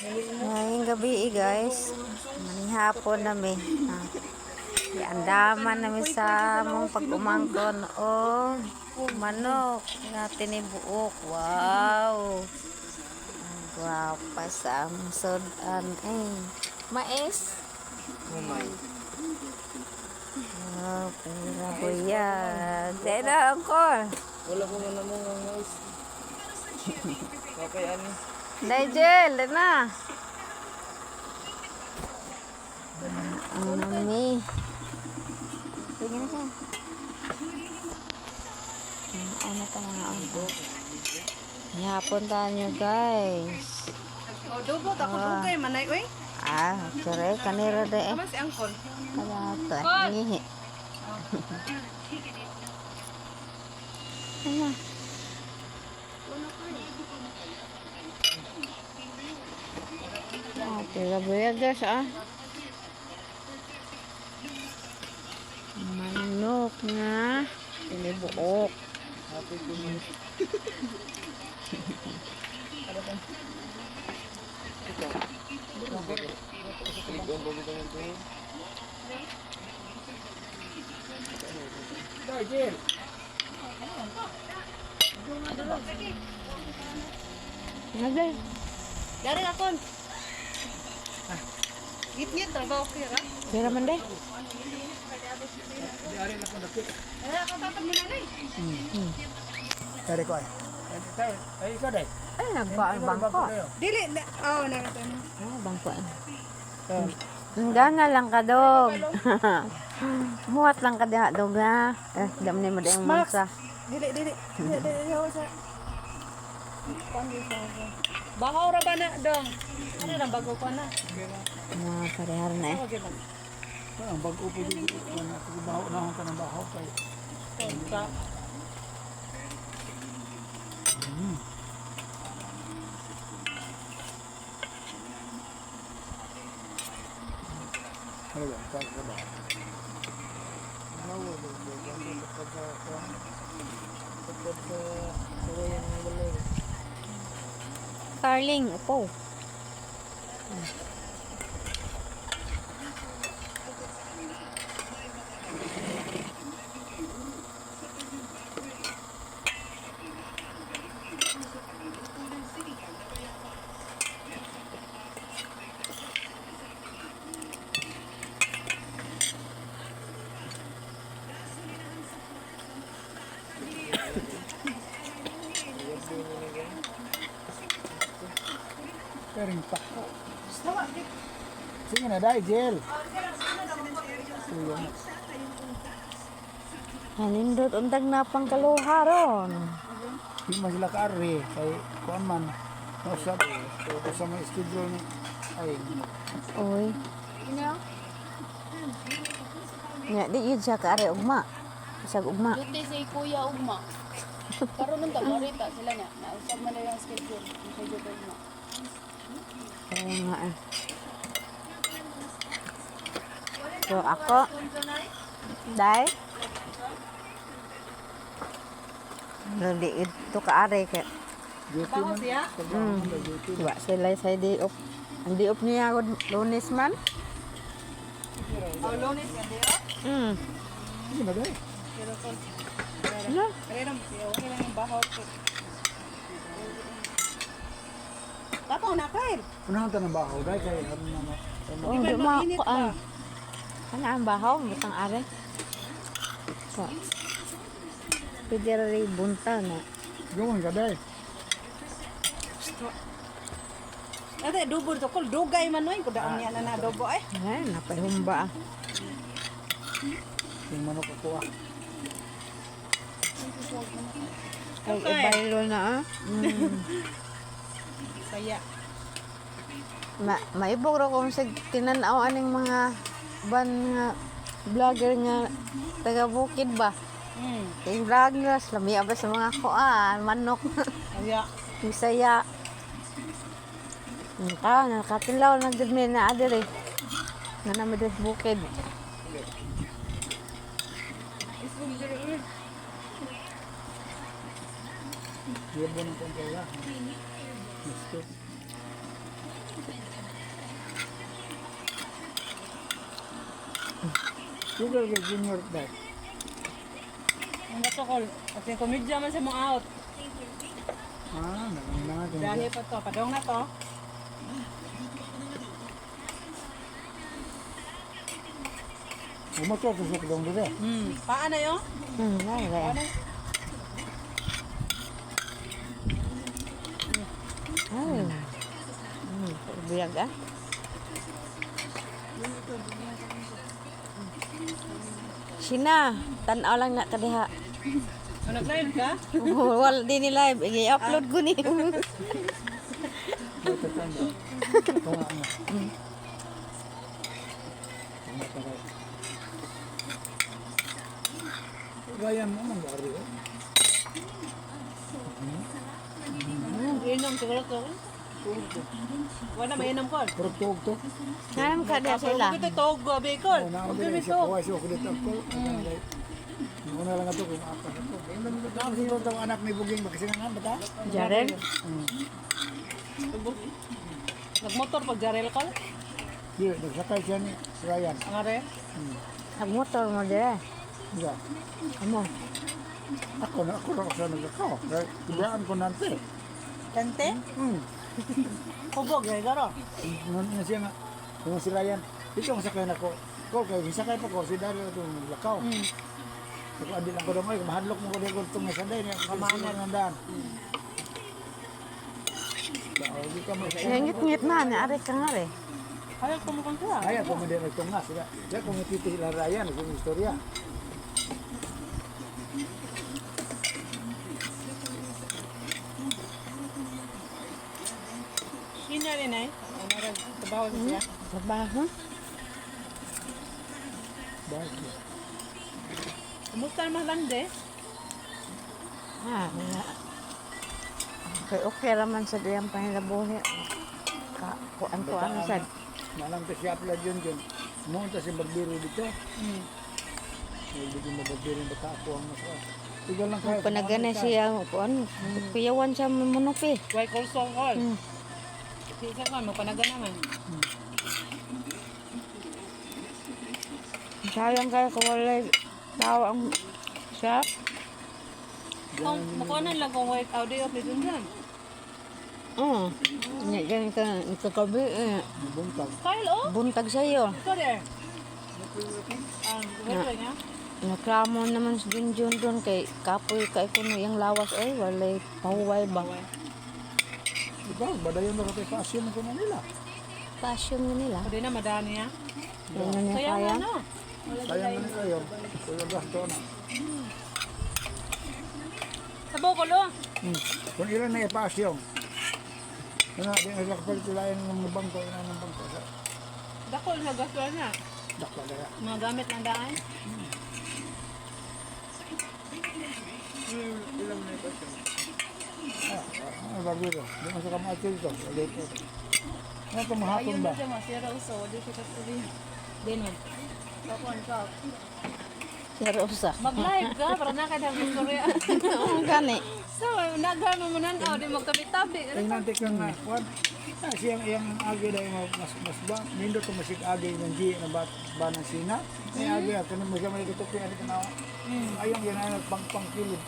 Ngayong gabi guys, maning hapon namin. Andaman namin sa mong pag-umangkon o manok na tinibuok. Wow! Ang gwapa sa amsodan. Mais. Oh, pera ko yan. Dena, angkol. Wala ko man namang ang mais. Okay, ani. Nigel, na. Ang nami. Tingin ka. Ano pa mga angko? Yapon tayo guys. O, dugo, ako dugay, manay, uy. Kere, kanira de eh. Tama si Angkol. Kalata, ngihi. Ano? Tira guys manok nga tinibuok. Nagay. Dari akon. Git-git, trabaho kira. Kira man de. Ako tatag mo nanay. Dari ko ay. Ay, ikaw day. Ay, bangko. Dili, nakita mo. Bangko. Gana lang ka, dog. Muat lang ka diha, dog, ha. Dam ni mo dayang mangsa. Dili, ako sa... Bahaw ra ba na, dong? Ano lang, bago ko na. Parehar na eh. Okay lang. Ang bago po dito. Baho na akong tanong baho. Kontra. Ano ba? Saan ba? Carling, upo. Karing pa. Sige na, dahil, Jel. Hanindot undag na pang kaluharon. Hindi man sila ka-arre. Kay kuan man. Sa may schedule ni. Ay. Uy. Nya, di yun siya kaari ugma. Isag ugma. Duty si Kuya Ugma. Karon nung tamarita sila niya. Nausap man na yung schedule. Yung schedule ko Ugma. Oo nga eh. So ako, dai, hindi ito kaari kaya. Duty man. siya? Diba sila sa di op. Ang di op niya ako lunes man. Oh, lonis yan, di ba? Sige na, dahil. Pero kon. Ano? Kaya lang, okay lang yung bahaw ko. Tapaw na, Kyle. Unahan tanong baho. Dahil kay ano naman. Oh, di mo ako ang. Ano ang bahaw? Butang are. So, pwede rin bunta na. Gawin ka, dahil. Ate, dubo to kol dugay man noy kudaan niya na adobo ay. Ay, napahumba. Yung manok ako ah. Ay, ibaylo na Kaya maibog ro kung sa tinanaw aning mga ban nga vlogger nga taga bukid ba. Yung vlog nila, lamiya ba sa mga kuan, manok, kaya Bisaya. Nakatilaw na din na adire. Na naman din bukid. Dia bon ng pangkaya. Gusto. Sugar kay junior dad. Ang natokol. Kasi komedya man sa mo out. Nalang Dahil pa to. Padong na to. Umatok sa kadong dito. Paano yun? Nalay. Ay. Biyag ah. Sina, tanaw lang na kadiha. Nag-live ka? Wala din ni live. I-upload ko ni. Tunga mo. Gaya mo man gari. Inom siguro to. Wala mainom ko. Pero tuog to. Ngayon ka diha sila. Ito tog bacon. Una ko din siya kaway siya ko dito ko. Una lang ato kung apa ko. Ang siguro tong anak ni Buging magkasinangan bata. Jaren? Nagmotor pag jarel ka. Here, nagsakay siya ni Ryan. Ang are. Nagmotor mo dire. Iya. Amo. Ako na sa naglakaw. Ibraan ko nante. Kante? Kubog eh, garo. Nga siya nga. Kung si Ryan, dito ang sakay na ko. Ko kay sakay pa ko si Daryl itong naglakaw. Ako adi lang ko daw ay mahadlok mo ko dito itong nga sanday niya. Kamahanan ng daan. Di ka mo Ngit-ngit na ni ari ka nga re. Ayaw ko mo kang siya. Ayaw ko mo din nagtungas. Kaya kung ititi sila Ryan, kung istorya. Sina rin eh. Trabaho siya. Trabaho. Bakit? Kumusta naman lang de? Wala. Okay raman sa diyang panginabuhi. Kuan sad. Malang to siya pala yun. Munta si Bagbiro dito. Hindi ko mabagbiro yung bata ako ang nasa. Tigal lang kayo. Panagana siya kuan. Piyawan sa monopi. Why call song call? Isa ka, magpanaga naman. Sayang kayo kung wala tao ang siya. Kung makuhanan lang kung white audio of dito dyan. Oo. Yan ka kagabi eh. Buntag. Kyle, oh! Buntag sa'yo. Ito there. Wala niya. Nakramo naman si Junjun doon kay kapoy kay kuno yung lawas ay walay pahuway ba. Ikaw, badayon na kay passion ko na nila. Passion mo nila. Pwede na madami niya. Yan na niya Sayang kaya. ano. Sayang na kayo. Kuya gasto na. Sabaw ko lo. Kung ilan na ipasyon. Ano, di na nakapalitulayan ng mga bangko. Ina ng bangko. Dakol na gasto niya. Dakla kaya. Mga gamit ng daan. Bagbiro. Di mo sa kamatil ito. Ulit ito. Ano ito mahapon ba? Masira uso, di siya kasi. Din man. Kapon ka. Si Rosa. Mag-live ka para na kada istorya. Oo gani. So, nagano mo nan di magtabi-tabi. Tingnan tika nga. Juan. Siyang iyang agi daw mas ba. Mindo ko masig agi ng G na ba ng Sina. May agi ako. Kung mo siya may kitupi. Ano ka na. Ayong yan ay pang kilid.